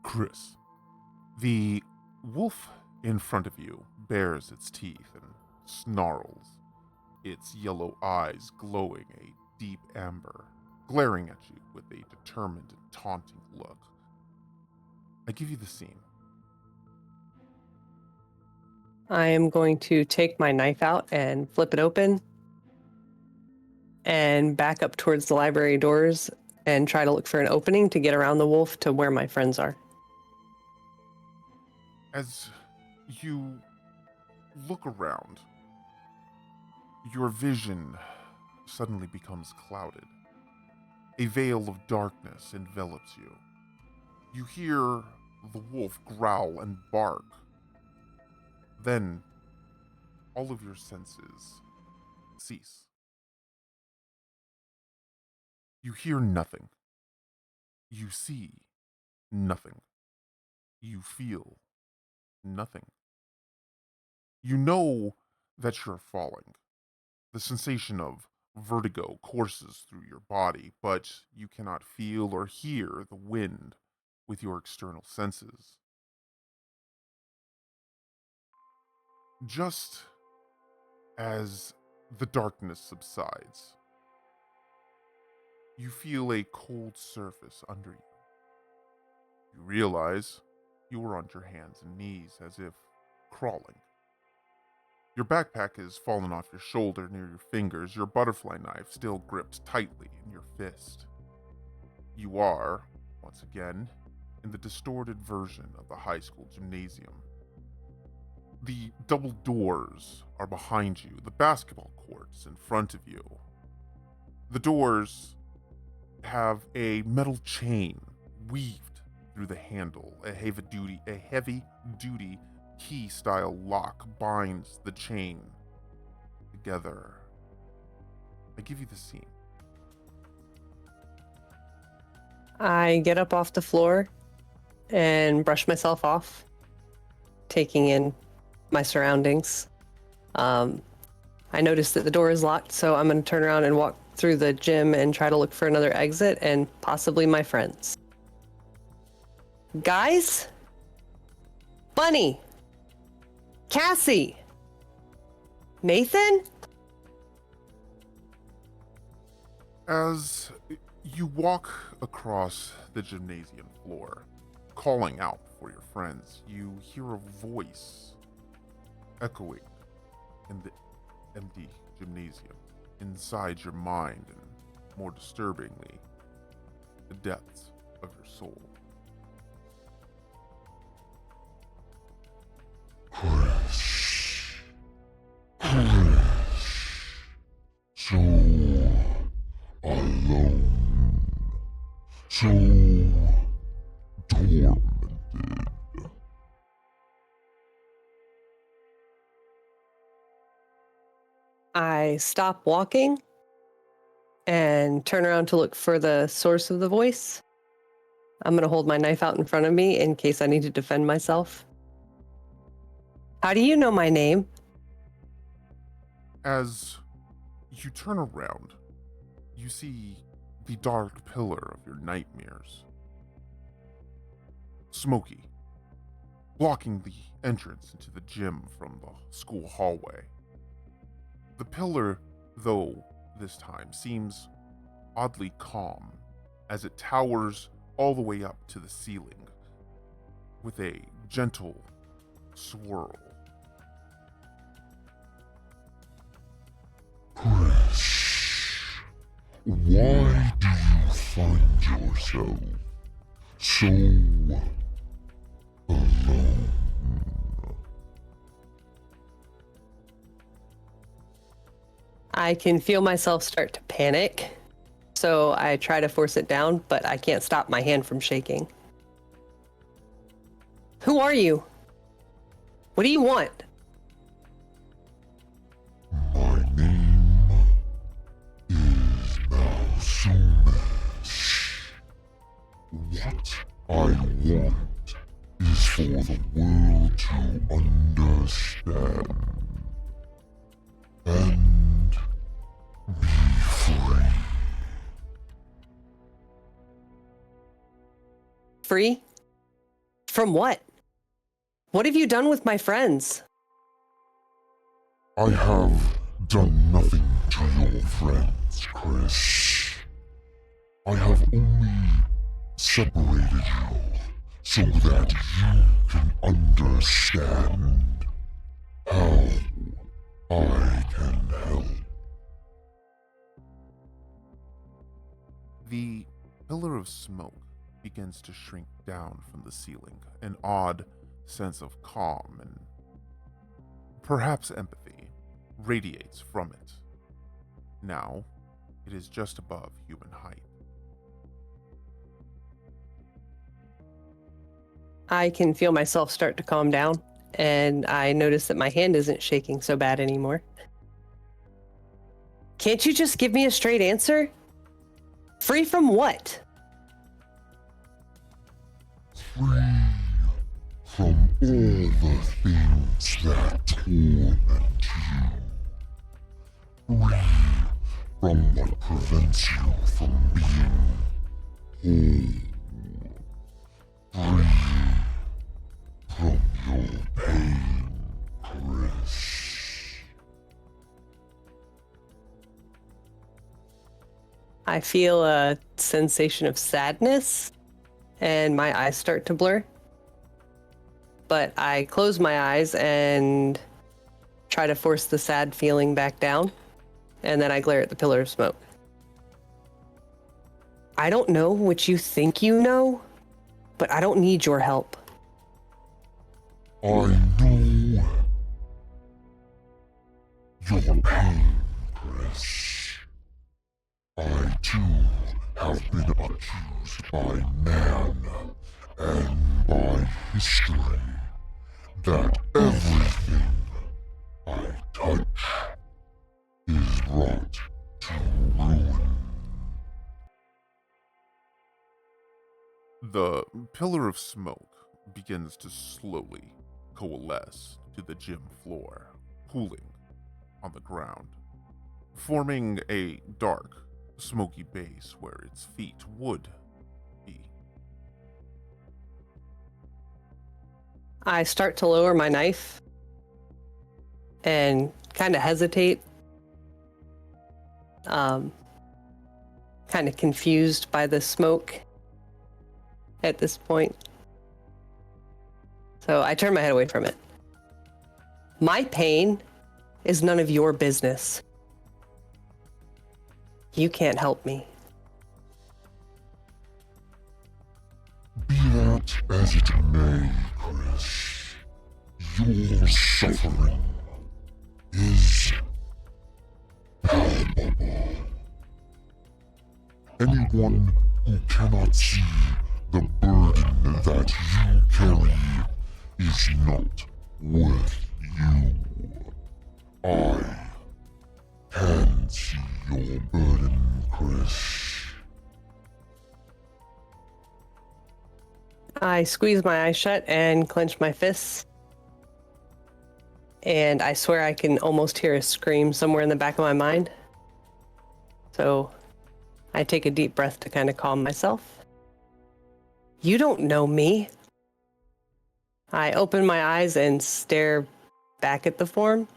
Chris, the wolf in front of you bares its teeth and snarls, its yellow eyes glowing a deep amber, glaring at you with a determined and taunting look. I give you the scene. I am going to take my knife out and flip it open and back up towards the library doors and try to look for an opening to get around the wolf to where my friends are. As you look around, your vision suddenly becomes clouded. A veil of darkness envelops you. You hear the wolf growl and bark. Then, all of your senses cease. You hear nothing. You see nothing. You feel nothing. You know that you're falling. The sensation of vertigo courses through your body, but you cannot feel or hear the wind with your external senses. Just as the darkness subsides, you feel a cold surface under you. You realize you are on your hands and knees as if crawling. Your backpack has fallen off your shoulder near your fingers, your butterfly knife still gripped tightly in your fist. You are, once again, in the distorted version of the high school gymnasium. The double doors are behind you, the basketball court's in front of you. The doors have a metal chain weaved through the handle. A heavy-duty key-style lock binds the chain together. I give you the scene. I get up off the floor and brush myself off, taking in my surroundings. I notice that the door is locked, so I'm going to turn around and walk through the gym and try to look for another exit and possibly my friends. Guys? Bunny? Cassie? Nathan? As you walk across the gymnasium floor, calling out for your friends, you hear a voice echoing in the empty gymnasium, inside your mind, and more disturbingly, the depths of your soul. Chris. So alone. So tormented. I stop walking and turn around to look for the source of the voice. I'm going to hold my knife out in front of me in case I need to defend myself. How do you know my name? As you turn around, you see the dark pillar of your nightmares. Smoky, blocking the entrance into the gym from the school hallway. The pillar, though, this time seems oddly calm as it towers all the way up to the ceiling with a gentle swirl. Chris, why do you find yourself so alone? I can feel myself start to panic, so I try to force it down, but I can't stop my hand from shaking. Who are you? What do you want? My name is Malsumis. What I want is for the world to understand and be free. Free? From what? What have you done with my friends? I have done nothing to your friends, Chris. I have only separated you so that you can understand how I can help. The pillar of smoke begins to shrink down from the ceiling, an odd sense of calm and perhaps empathy radiates from it. Now, it is just above human height. I can feel myself start to calm down, and I notice that my hand isn't shaking so bad anymore. Can't you just give me a straight answer? Free from what? Free from all the things that torment you. Free from what prevents you from being whole. Free from your pain, Chris. I feel a sensation of sadness, and my eyes start to blur. But I close my eyes and try to force the sad feeling back down, and then I glare at the pillar of smoke. I don't know what you think you know, but I don't need your help. I know your pain, Chris. I too have been accused by man and by history that everything I touch is wrought to ruin. The pillar of smoke begins to slowly coalesce to the gym floor, pooling on the ground, forming a dark, smoky base where its feet would be. I start to lower my knife and kind of hesitate, kind of confused by the smoke at this point. So I turn my head away from it. My pain is none of your business. You can't help me. Be that as it may, Chris, your suffering is palpable. Anyone who cannot see the burden that you carry is not worth you. I can see your burden, Chris. I squeeze my eyes shut and clench my fists. And I swear I can almost hear a scream somewhere in the back of my mind. So I take a deep breath to kind of calm myself. You don't know me. I open my eyes and stare back at the form.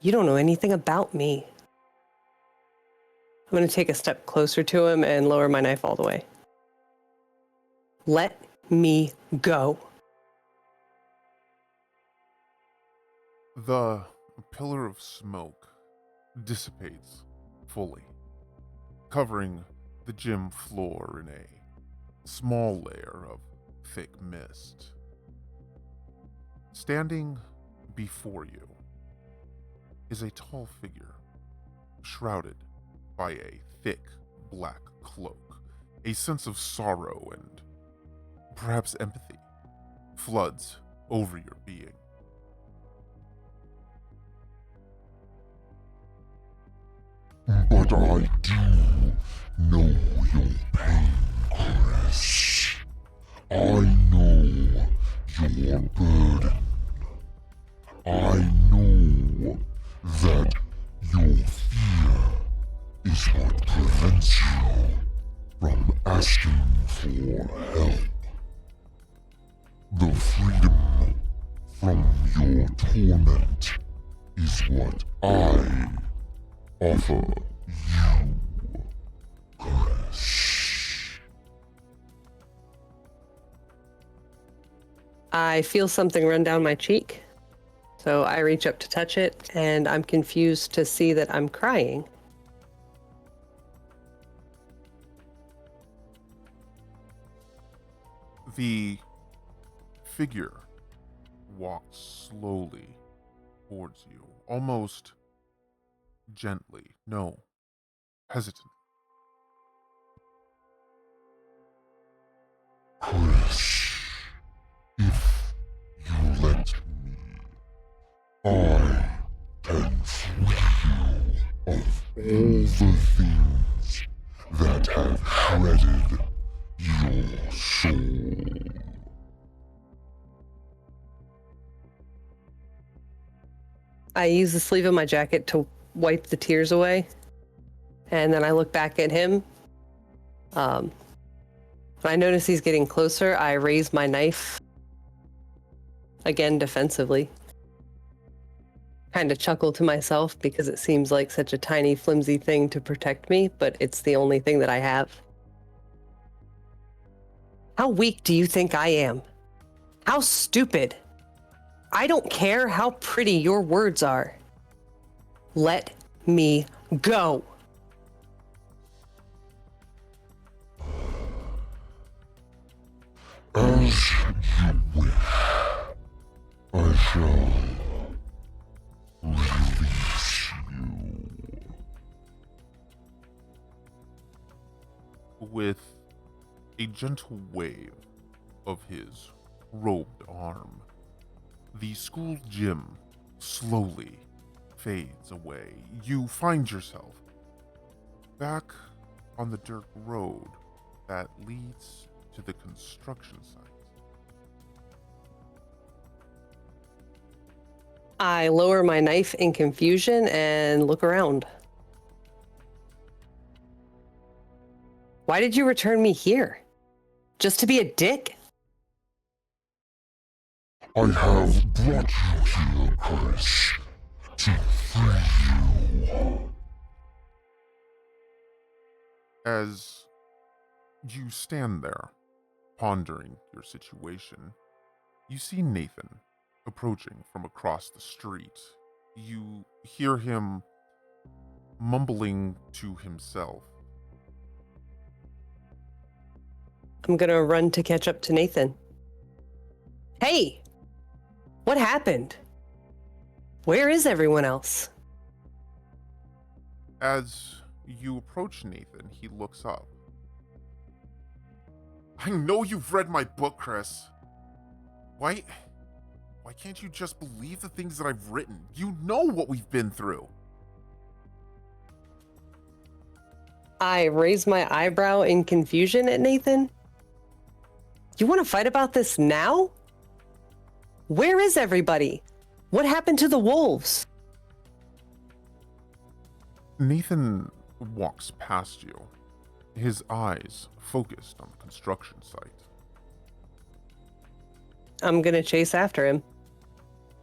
You don't know anything about me. I'm going to take a step closer to him and lower my knife all the way. Let me go. The pillar of smoke dissipates fully, covering the gym floor in a small layer of thick mist. Standing before you is a tall figure, shrouded by a thick black cloak. A sense of sorrow and perhaps empathy floods over your being. But I do know your pain, Chris. I know your burden. I know that your fear is what prevents you from asking for help. The freedom from your torment is what I offer you, Chris. I feel something run down my cheek, so I reach up to touch it, and I'm confused to see that I'm crying. The figure walks slowly towards you, almost gently, no, hesitant. Chris, if you let me, I can free you of all the things that have shredded your soul. I use the sleeve of my jacket to wipe the tears away, and then I look back at him. When I notice he's getting closer, I raise my knife, again defensively. Kind of chuckle to myself because it seems like such a tiny, flimsy thing to protect me, but it's the only thing that I have. How weak do you think I am? How stupid? I don't care how pretty your words are. Let me go. As you wish, I shall release you. With a gentle wave of his robed arm, the school gym slowly fades away. You find yourself back on the dirt road that leads to the construction site. I lower my knife in confusion and look around. Why did you return me here? Just to be a dick? I have brought you here, Chris, to free you. As you stand there, pondering your situation, you see Nathan approaching from across the street. You hear him mumbling to himself. I'm gonna run to catch up to Nathan. Hey! What happened? Where is everyone else? As you approach Nathan, he looks up. I know you've read my book, Chris. Why can't you just believe the things that I've written? You know what we've been through. I raise my eyebrow in confusion at Nathan. You want to fight about this now? Where is everybody? What happened to the wolves? Nathan walks past you, his eyes focused on the construction site. I'm gonna chase after him.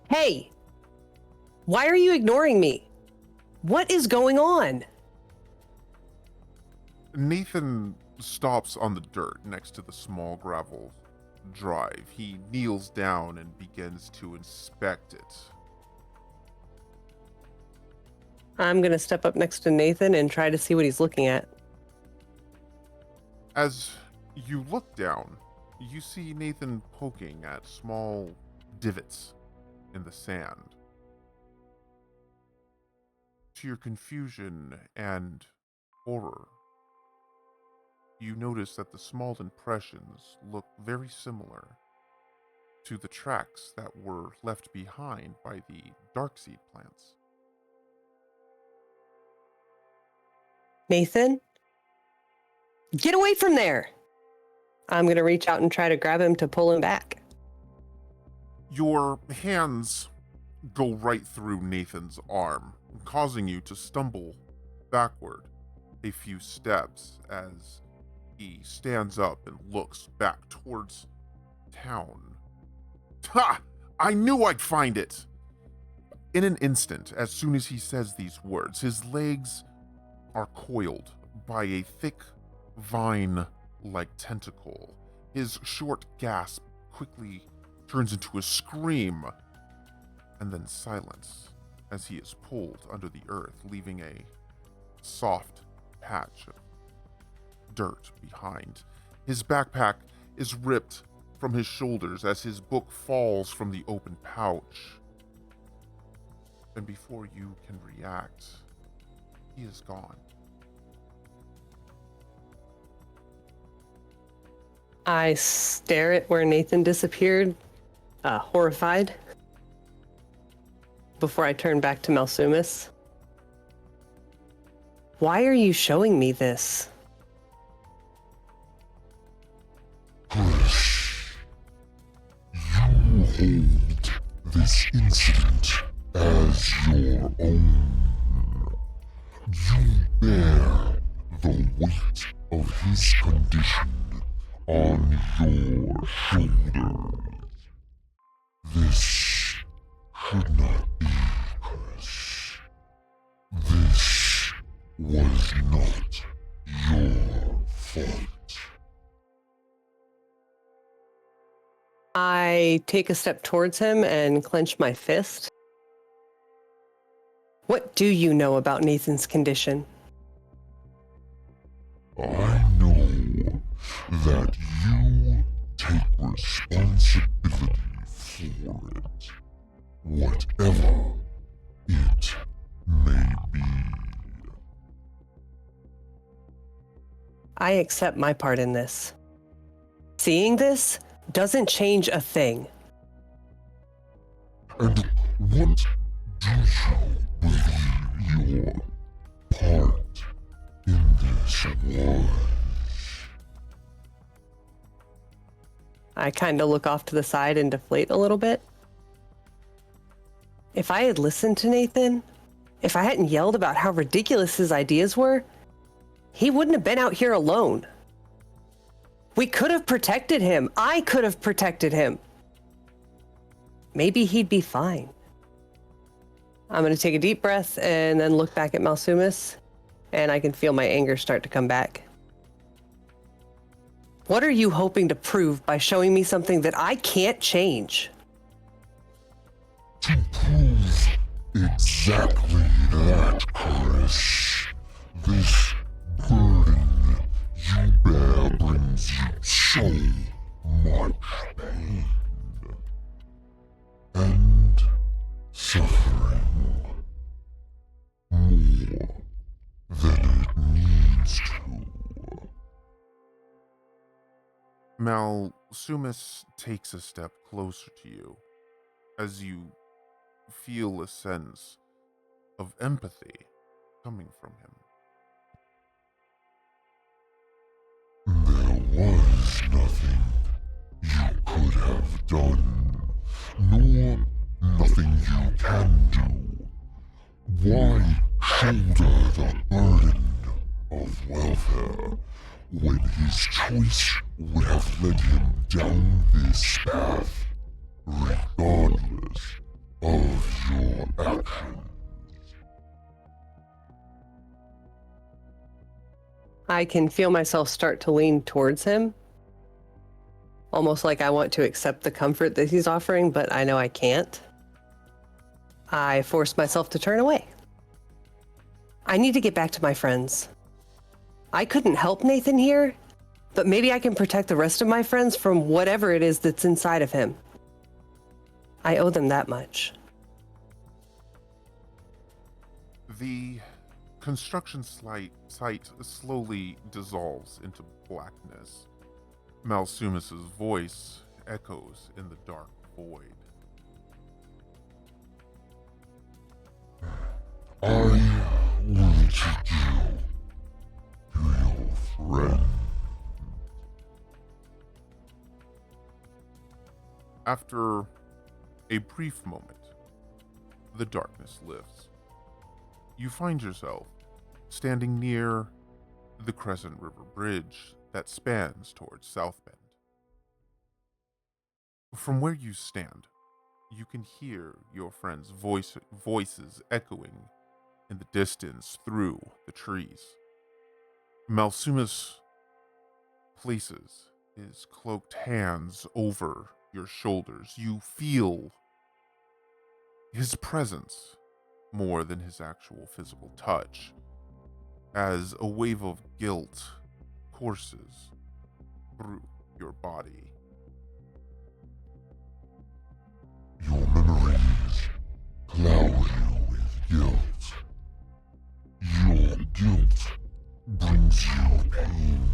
Hey! Why are you ignoring me? What is going on? Nathan stops on the dirt next to the small gravel drive. He kneels down and begins to inspect it. I'm gonna step up next to Nathan and try to see what he's looking at. As you look down, you see Nathan poking at small divots in the sand. To your confusion and horror, you notice that the small impressions look very similar to the tracks that were left behind by the darkseed plants. Nathan? Get away from there! I'm gonna reach out and try to grab him to pull him back. Your hands go right through Nathan's arm, causing you to stumble backward a few steps as he stands up and looks back towards town. Ha! I knew I'd find it! In an instant, as soon as he says these words, his legs are coiled by a thick vine-like tentacle. His short gasp quickly turns into a scream, and then silence as he is pulled under the earth, leaving a soft patch of dirt behind. His backpack is ripped from his shoulders as his book falls from the open pouch. And before you can react, he is gone. I stare at where Nathan disappeared, horrified, before I turn back to Malsumis. Why are you showing me this? Chris, you hold this incident as your own. You bear the weight of his condition on your shoulders. This should not be, Chris. This was not your fault. I take a step towards him and clench my fist. What do you know about Nathan's condition? I know that you take responsibility for it, whatever it may be. I accept my part in this. Seeing this doesn't change a thing. And what do you believe your part in this was? I kind of look off to the side and deflate a little bit. If I had listened to Nathan, if I hadn't yelled about how ridiculous his ideas were, he wouldn't have been out here alone. We could have protected him. I could have protected him. Maybe he'd be fine. I'm going to take a deep breath and then look back at Malsumis, and I can feel my anger start to come back. What are you hoping to prove by showing me something that I can't change? To prove exactly that, Chris. This burden you bear brings you so much pain and suffering, more than it needs to. Malsumis takes a step closer to you as you feel a sense of empathy coming from him. There was nothing you could have done, nor nothing you can do. Why shoulder the burden of welfare when his choice would have led him down this path, regardless of your actions? I can feel myself start to lean towards him, almost like I want to accept the comfort that he's offering, but I know I can't. I force myself to turn away. I need to get back to my friends. I couldn't help Nathan here, but maybe I can protect the rest of my friends from whatever it is that's inside of him. I owe them that much. The construction site slowly dissolves into blackness. Malsumis's voice echoes in the dark void. I will take you to your friend. After a brief moment, the darkness lifts. You find yourself standing near the Crescent River Bridge that spans towards South Bend. From where you stand, you can hear your friends' voices echoing in the distance through the trees. Malsumus places his cloaked hands over your shoulders. You feel his presence more than his actual physical touch, as a wave of guilt courses through your body. Your memories cloud you with guilt. Your guilt brings you pain.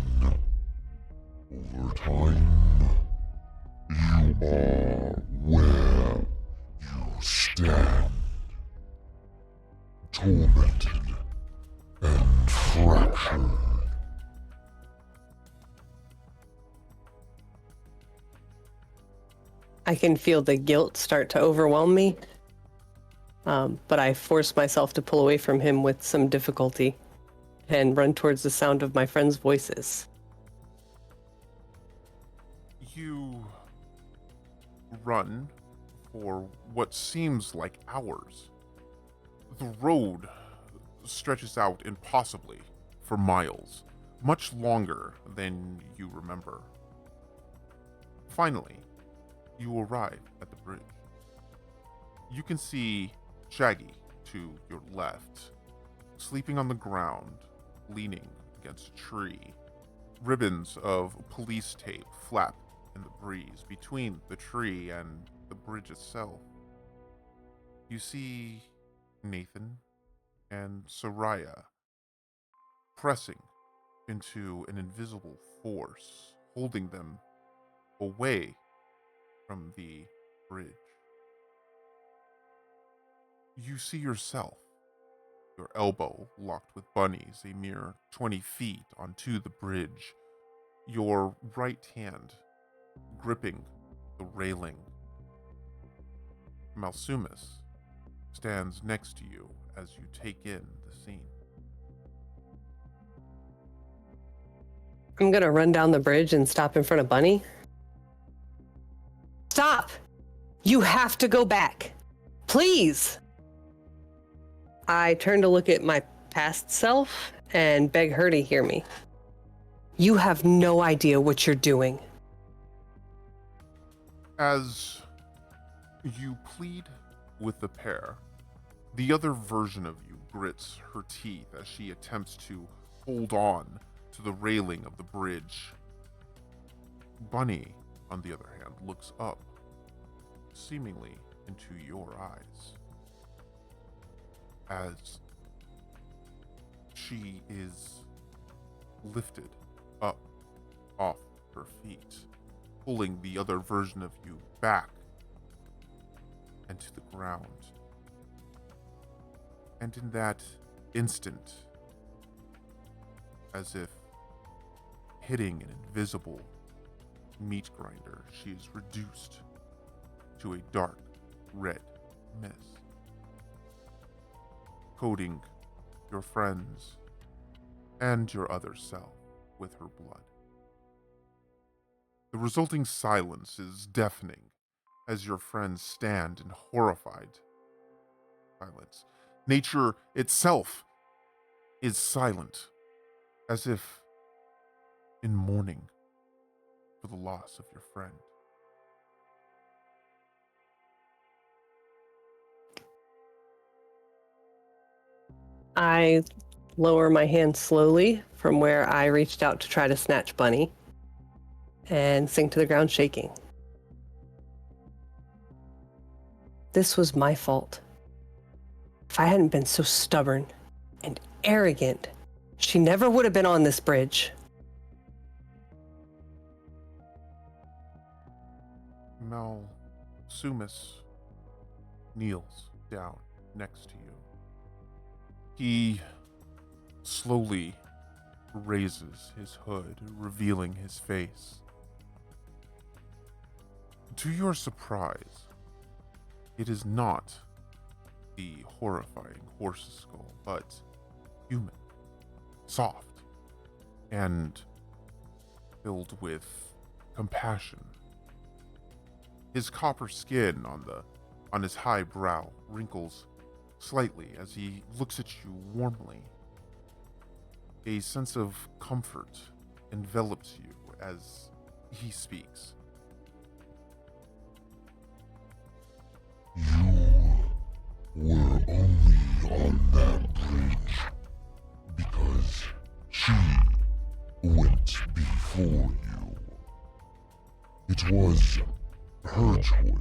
Over time, you are where you stand, tormented and fractured. I can feel the guilt start to overwhelm me, but I force myself to pull away from him with some difficulty and run towards the sound of my friends' voices. You run for what seems like hours. The road stretches out impossibly for miles, much longer than you remember. Finally, you arrive at the bridge. You can see Shaggy to your left, sleeping on the ground, leaning against a tree. Ribbons of police tape flap in the breeze between the tree and the bridge itself. You see Nathan and Soraya pressing into an invisible force, holding them away from the bridge. You see yourself, your elbow locked with Bunny's, a mere 20 feet onto the bridge, your right hand gripping the railing. Malsumus stands next to you as you take in the scene. I'm gonna run down the bridge and stop in front of Bunny. Stop! You have to go back. Please! I turn to look at my past self and beg her to hear me. You have no idea what you're doing. As you plead with the pair, the other version of you grits her teeth as she attempts to hold on to the railing of the bridge. Bunny, on the other hand, looks up, seemingly into your eyes, as she is lifted up off her feet, pulling the other version of you back and to the ground. And in that instant, as if hitting an invisible meat grinder, she is reduced to a dark red mist, coating your friends and your other self with her blood. The resulting silence is deafening as your friends stand in horrified silence. Nature itself is silent, as if in mourning for the loss of your friend. I lower my hand slowly from where I reached out to try to snatch Bunny and sink to the ground shaking. This was my fault. If I hadn't been so stubborn and arrogant, she never would have been on this bridge. Malsumus kneels down next to you. He slowly raises his hood, revealing his face. To your surprise, it is not the horrifying horse's skull, but human, soft, and filled with compassion. His copper skin on his high brow wrinkles slightly as he looks at you warmly. A sense of comfort envelops you as he speaks. You were only on that bridge because she went before you. It was her choice,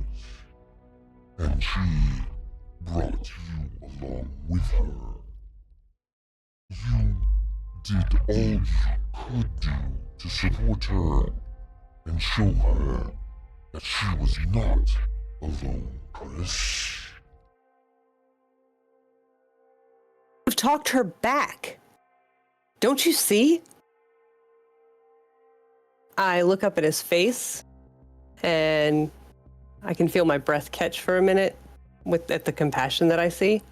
and she brought you along with her. You did all you could do to support her and show her that she was not alone, Chris. You've talked her back. Don't you see? I look up at his face, and I can feel my breath catch for a minute at the compassion that I see.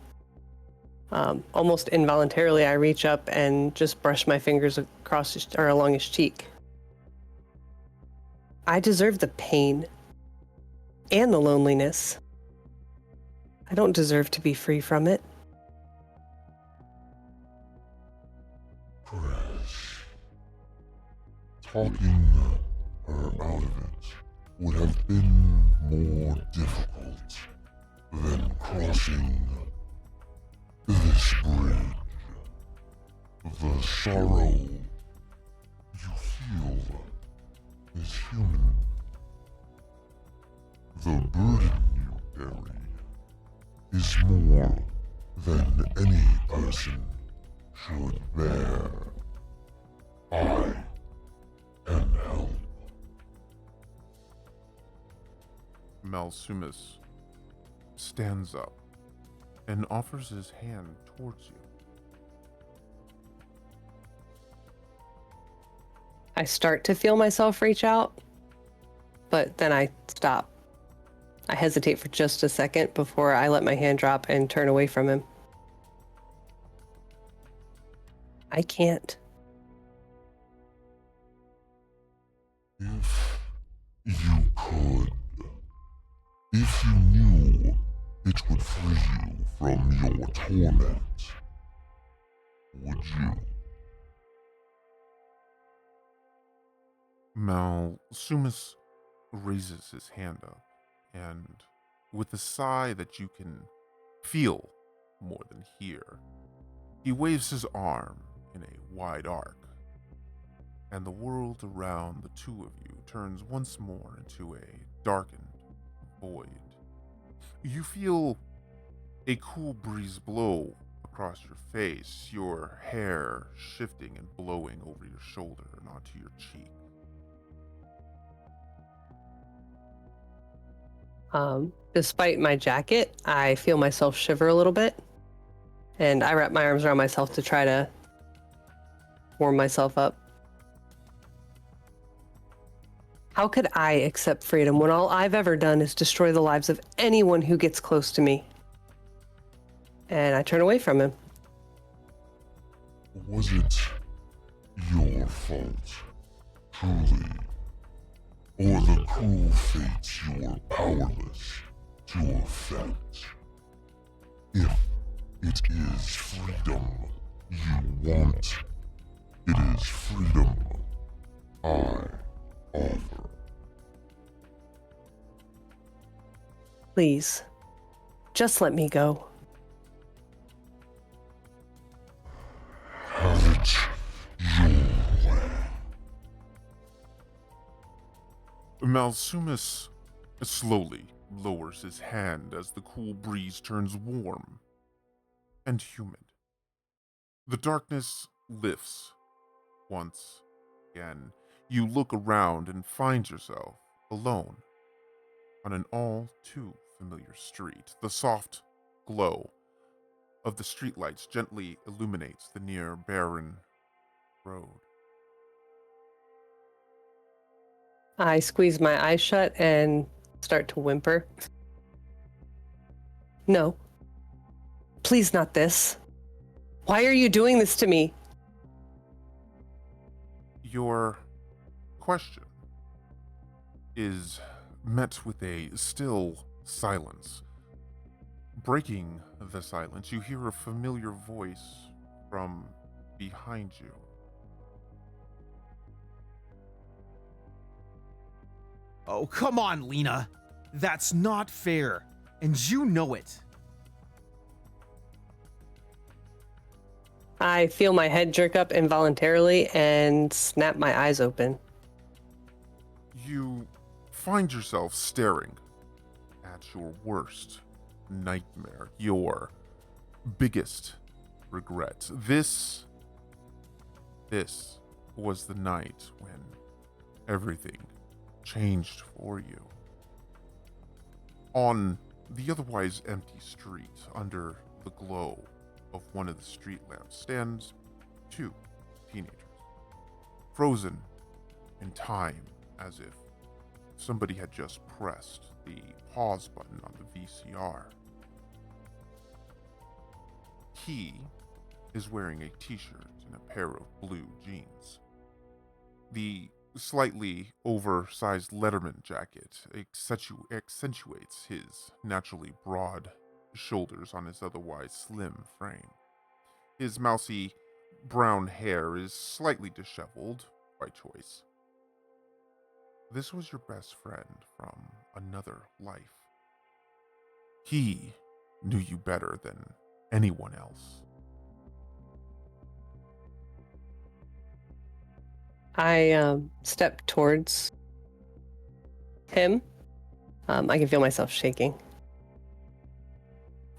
Almost involuntarily, I reach up and just brush my fingers across or along his cheek. I deserve the pain and the loneliness. I don't deserve to be free from it. Chris, talking her out of it would have been more difficult than crossing this bridge. The sorrow you feel is human. The burden you carry is more than any person should bear. I can help. Malsumis stands up and offers his hand towards you. I start to feel myself reach out, but then I stop. I hesitate for just a second before I let my hand drop and turn away from him. I can't. If you could, if you knew it would free you from your torment, would you? Malsumis raises his hand up, and with a sigh that you can feel more than hear, he waves his arm in a wide arc, and the world around the two of you turns once more into a darkened void. You feel a cool breeze blow across your face, your hair shifting and blowing over your shoulder and onto your cheek. Despite my jacket, I feel myself shiver a little bit, and I wrap my arms around myself to try to warm myself up. How could I accept freedom when all I've ever done is destroy the lives of anyone who gets close to me? And I turn away from him. Was it your fault, truly? Or the cruel fates you were powerless to affect? If it is freedom you want, it is freedom I offer. Please, just let me go. Have it your way. Malsumis slowly lowers his hand as the cool breeze turns warm and humid. The darkness lifts once again. You look around and find yourself alone on an all too familiar street. The soft glow of the streetlights gently illuminates the near barren road. I squeeze my eyes shut and start to whimper. No. Please, not this. Why are you doing this to me? Your question is met with a still silence. Breaking the silence, you hear a familiar voice from behind you. Oh, come on, Lena. That's not fair. And you know it. I feel my head jerk up involuntarily and snap my eyes open. You find yourself staring at your worst nightmare, your biggest regret. This was the night when everything changed for you. On the otherwise empty street, under the glow of one of the street lamps, stands two teenagers, frozen in time, as if somebody had just pressed the pause button on the VCR. He is wearing a t-shirt and a pair of blue jeans. The slightly oversized Letterman jacket accentuates his naturally broad shoulders on his otherwise slim frame. His mousy brown hair is slightly disheveled by choice. This was your best friend from another life. He knew you better than anyone else. I step towards him. I can feel myself shaking.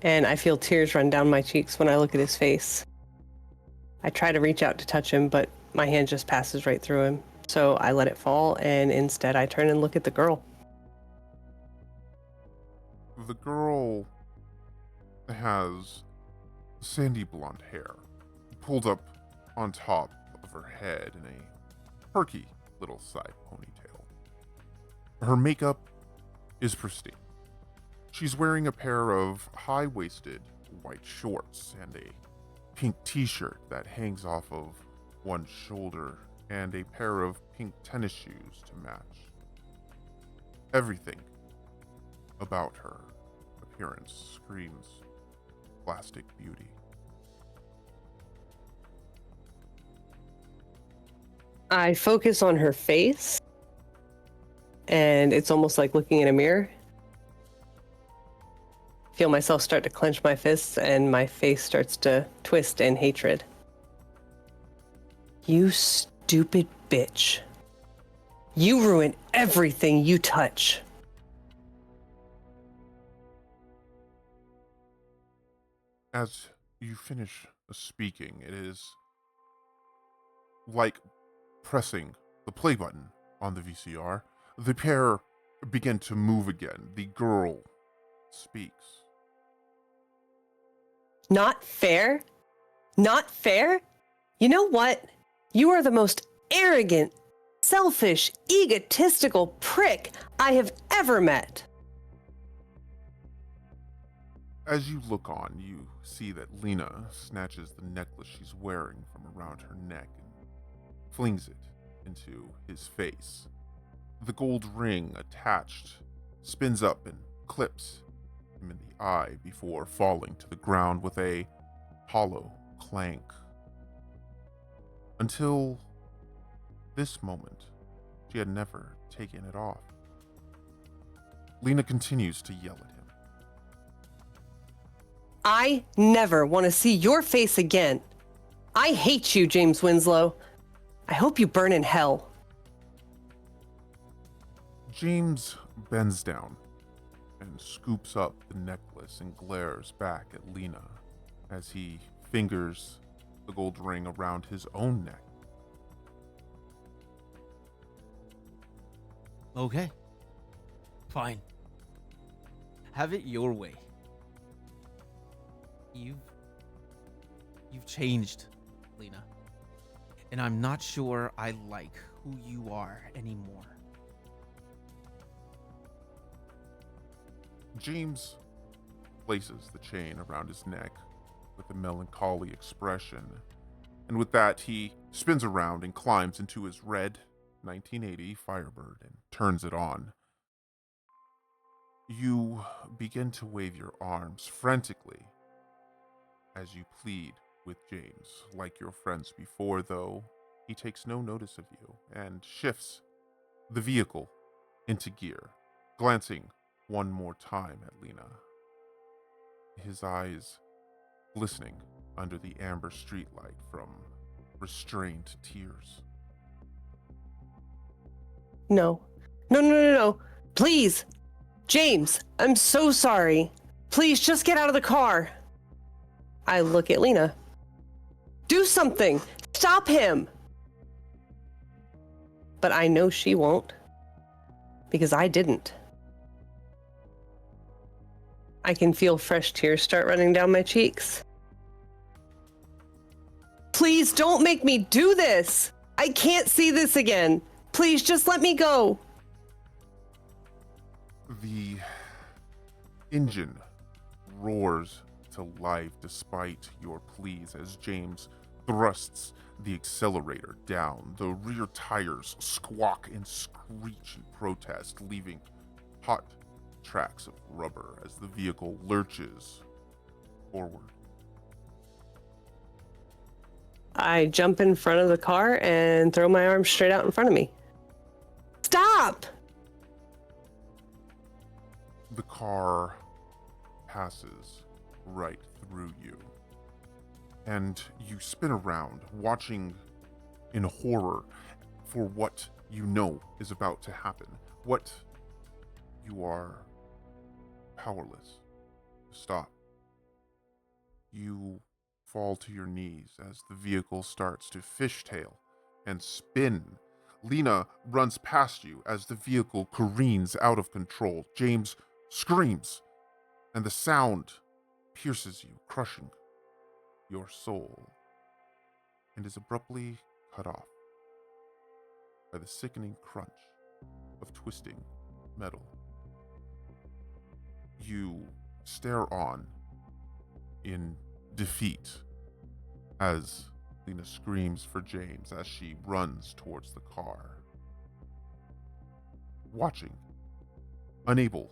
And I feel tears run down my cheeks when I look at his face. I try to reach out to touch him, but my hand just passes right through him. So I let it fall, and instead I turn and look at the girl. The girl has sandy blonde hair pulled up on top of her head in a perky little side ponytail. Her makeup is pristine. She's wearing a pair of high-waisted white shorts and a pink t-shirt that hangs off of one shoulder and a pair of pink tennis shoes to match. Everything about her appearance screams plastic beauty. I focus on her face, and it's almost like looking in a mirror. Feel myself start to clench my fists, and my face starts to twist in hatred. You stupid bitch. You ruin everything you touch. As you finish speaking, it is like pressing the play button on the VCR. The pair begin to move again. The girl speaks. Not fair? Not fair? You know what? You are the most arrogant, selfish, egotistical prick I have ever met. As you look on, you see that Lena snatches the necklace she's wearing from around her neck and flings it into his face. The gold ring attached spins up and clips him in the eye before falling to the ground with a hollow clank. Until this moment, she had never taken it off. Lena continues to yell at him. I never want to see your face again. I hate you, James Winslow. I hope you burn in hell. James bends down and scoops up the necklace and glares back at Lena as he fingers the gold ring around his own neck. Okay. Fine. Have it your way. You've changed, Lena. And I'm not sure I like who you are anymore. James places the chain around his neck with a melancholy expression, and with that he spins around and climbs into his red 1980 Firebird and turns it on. You begin to wave your arms frantically as you plead with James. Like your friends before, though, he takes no notice of you and shifts the vehicle into gear, glancing one more time at Lena, his eyes glistening under the amber streetlight from restrained tears. No. No, no, no, no. Please. James, I'm so sorry. Please just get out of the car. I look at Lena. Do something. Stop him. But I know she won't. Because I didn't. I can feel fresh tears start running down my cheeks. Please don't make me do this. I can't see this again. Please just let me go. The engine roars to life despite your pleas as James thrusts the accelerator down. The rear tires squawk and screech in protest, leaving hot tracks of rubber as the vehicle lurches forward. I jump in front of the car and throw my arms straight out in front of me. Stop! The car passes right through you, and you spin around, watching in horror for what you know is about to happen. What you are powerless to stop. You fall to your knees as the vehicle starts to fishtail and spin. Lena runs past you as the vehicle careens out of control. James screams, and the sound pierces you, crushing your soul, and is abruptly cut off by the sickening crunch of twisting metal. You stare on in defeat as Lena screams for James as she runs towards the car. Watching, unable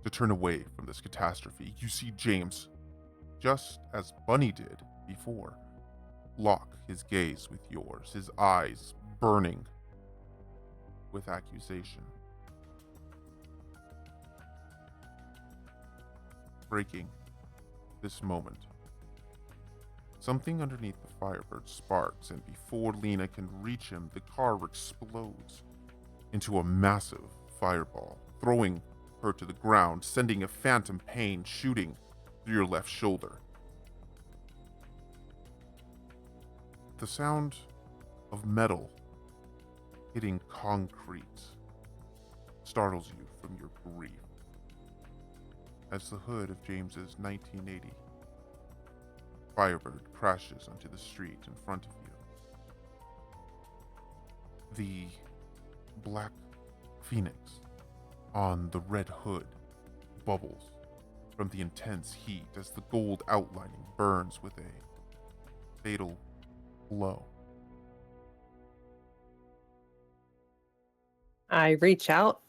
to turn away from this catastrophe, you see James, just as Bunny did before, lock his gaze with yours, his eyes burning with accusation. Breaking this moment, something underneath the Firebird sparks, and before Lena can reach him, the car explodes into a massive fireball, throwing her to the ground, sending a phantom pain shooting through your left shoulder. The sound of metal hitting concrete startles you from your grief as the hood of James's 1980 Firebird crashes onto the street in front of you. The black phoenix on the red hood bubbles from the intense heat as the gold outlining burns with a fatal glow. I reach out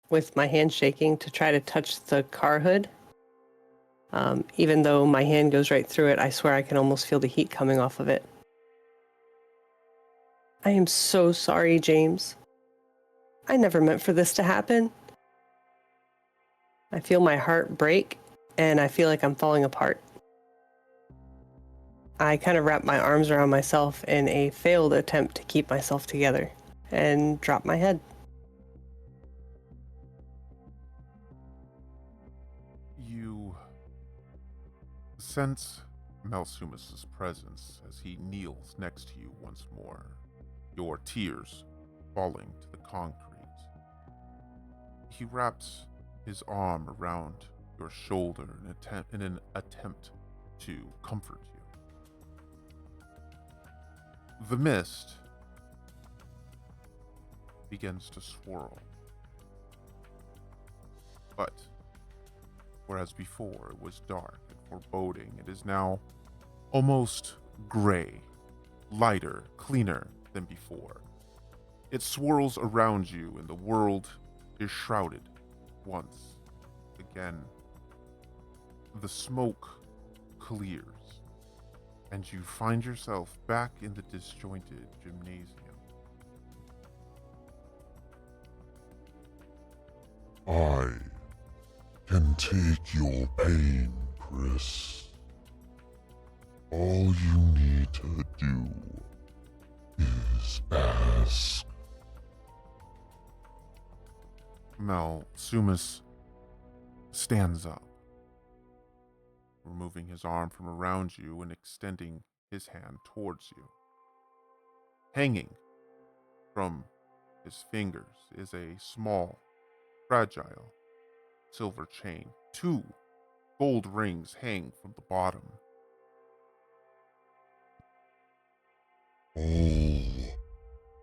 with my hand shaking to try to touch the car hood. Even though my hand goes right through it, I swear I can almost feel the heat coming off of it. I am so sorry, James. I never meant for this to happen. I feel my heart break, and I feel like I'm falling apart. I kind of wrap my arms around myself in a failed attempt to keep myself together, and drop my head. You sense Malsumus's presence as he kneels next to you once more, your tears falling to the concrete. He wraps his arm around your shoulder in an attempt to comfort you. The mist begins to swirl, but whereas before it was dark and foreboding, it is now almost gray, lighter, cleaner than before. It swirls around you, and the world is shrouded once again, the smoke clears, and you find yourself back in the disjointed gymnasium. I can take your pain, Chris. All you need to do is ask. Malsumus stands up, removing his arm from around you and extending his hand towards you. Hanging from his fingers is a small, fragile silver chain. 2 gold rings hang from the bottom. All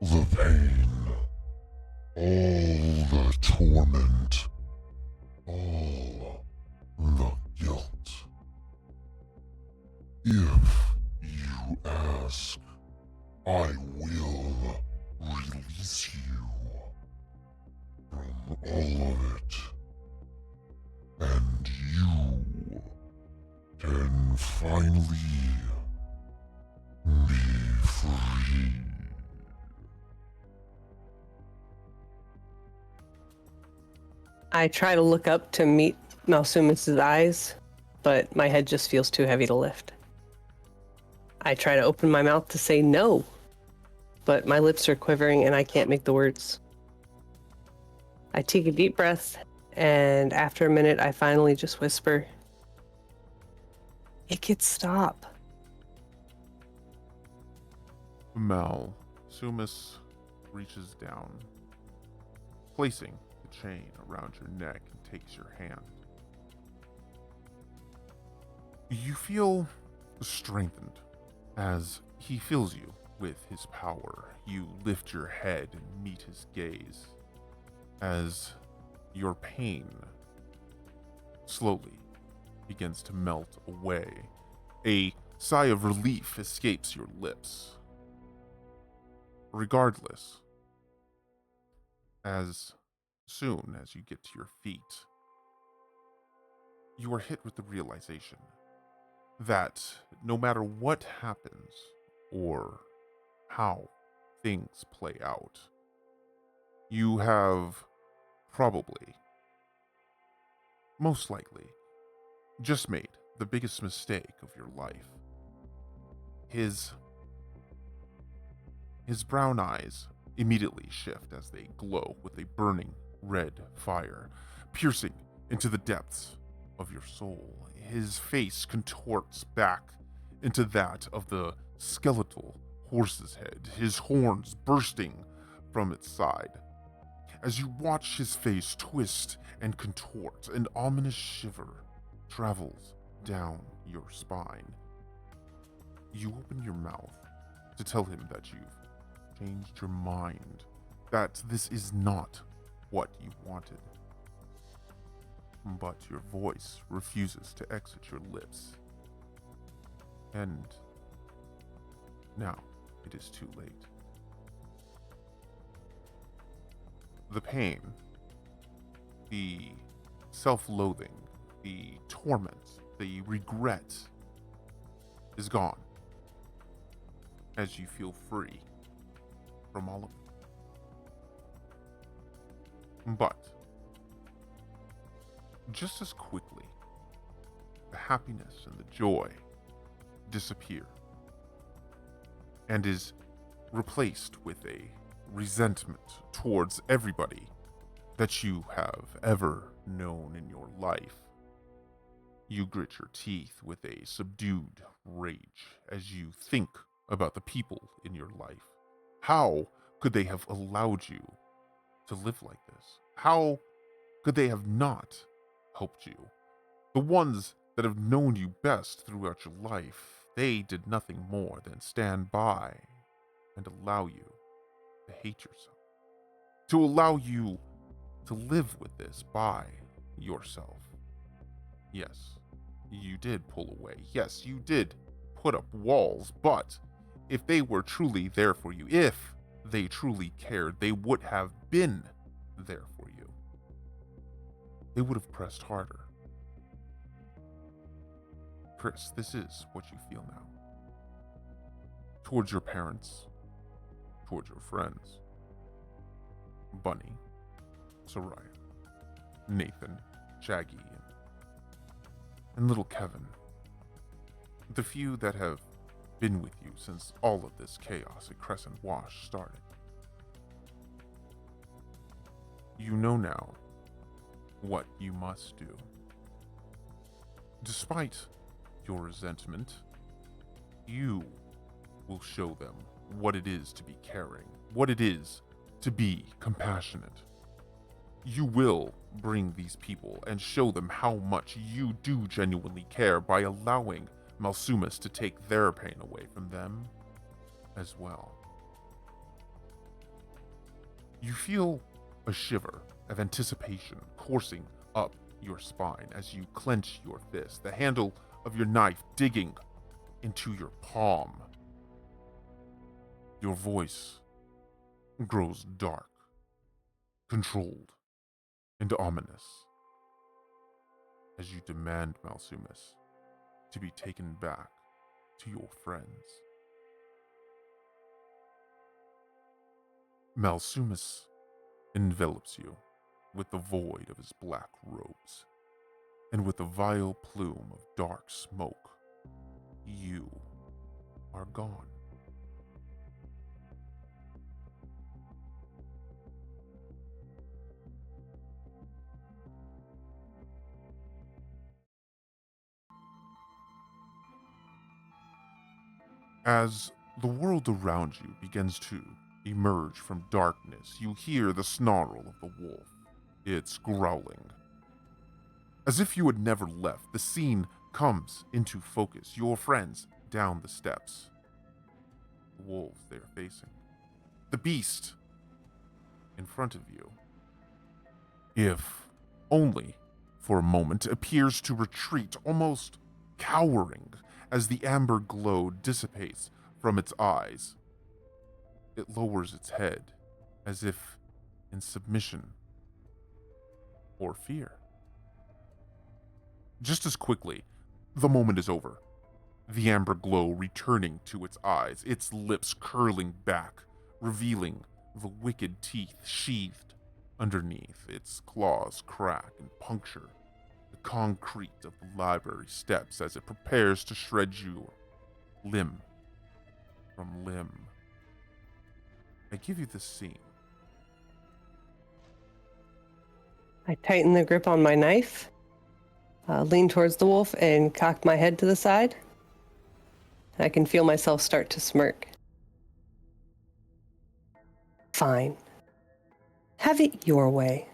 the pain, all the torment, all the guilt. If you ask, I will release you from all of it, and you can finally be free. I try to look up to meet Malsumus's eyes, but my head just feels too heavy to lift. I try to open my mouth to say no, but my lips are quivering and I can't make the words. I take a deep breath, and after a minute, I finally just whisper, "It could stop." Malsumus reaches down, placing the chain around your neck and takes your hand. You feel strengthened as he fills you with his power. You lift your head and meet his gaze as your pain slowly begins to melt away. A sigh of relief escapes your lips. Regardless, as soon as you get to your feet, you are hit with the realization that no matter what happens or how things play out, you have probably, most likely, just made the biggest mistake of your life. His brown eyes immediately shift as they glow with a burning red fire, piercing into the depths of your soul. His face contorts back into that of the skeletal horse's head, his horns bursting from its side. As you watch his face twist and contort, an ominous shiver travels down your spine. You open your mouth to tell him that you've changed your mind, that this is not what you wanted. But your voice refuses to exit your lips. And now it is too late. The pain, the self-loathing, the torment, the regret is gone as you feel free from all of it. But just as quickly, the happiness and the joy disappear and is replaced with a resentment towards everybody that you have ever known in your life. You grit your teeth with a subdued rage as you think about the people in your life. How could they have allowed you to live like this? How could they have not helped you? The ones that have known you best throughout your life, they did nothing more than stand by and allow you to hate yourself, to allow you to live with this by yourself. Yes, you did pull away. Yes, you did put up walls, but if they were truly there for you, if they truly cared, they would have been there for you. they would have pressed harder. Chris, this is what you feel now. Towards your parents, towards your friends. Bunny, Soraya, Nathan, Shaggy, and little Kevin. The few that have been with you since all of this chaos at Crescent Wash started. You know now what you must do. Despite your resentment, you will show them what it is to be caring, what it is to be compassionate. You will bring these people and show them how much you do genuinely care by allowing Malsumas to take their pain away from them as well. You feel a shiver of anticipation coursing up your spine as you clench your fist, the handle of your knife digging into your palm. Your voice grows dark, controlled, and ominous as you demand Malsumas to be taken back to your friends. Malsumas envelops you with the void of his black robes, and with a vile plume of dark smoke, you are gone. As the world around you begins to emerge from darkness, you hear the snarl of the wolf. It's growling. As if you had never left, the scene comes into focus. Your friends down the steps. The wolves they are facing. The beast in front of you. If only for a moment, appears to retreat, almost cowering as the amber glow dissipates from its eyes. It lowers its head as if in submission or fear. Just as quickly, the moment is over. The amber glow returning to its eyes, its lips curling back, revealing the wicked teeth sheathed underneath. Its claws crack and puncture the concrete of the library steps as it prepares to shred you limb from limb. I give you this scene. I tighten the grip on my knife, lean towards the wolf, and cock my head to the side. I can feel myself start to smirk. Fine. Have it your way.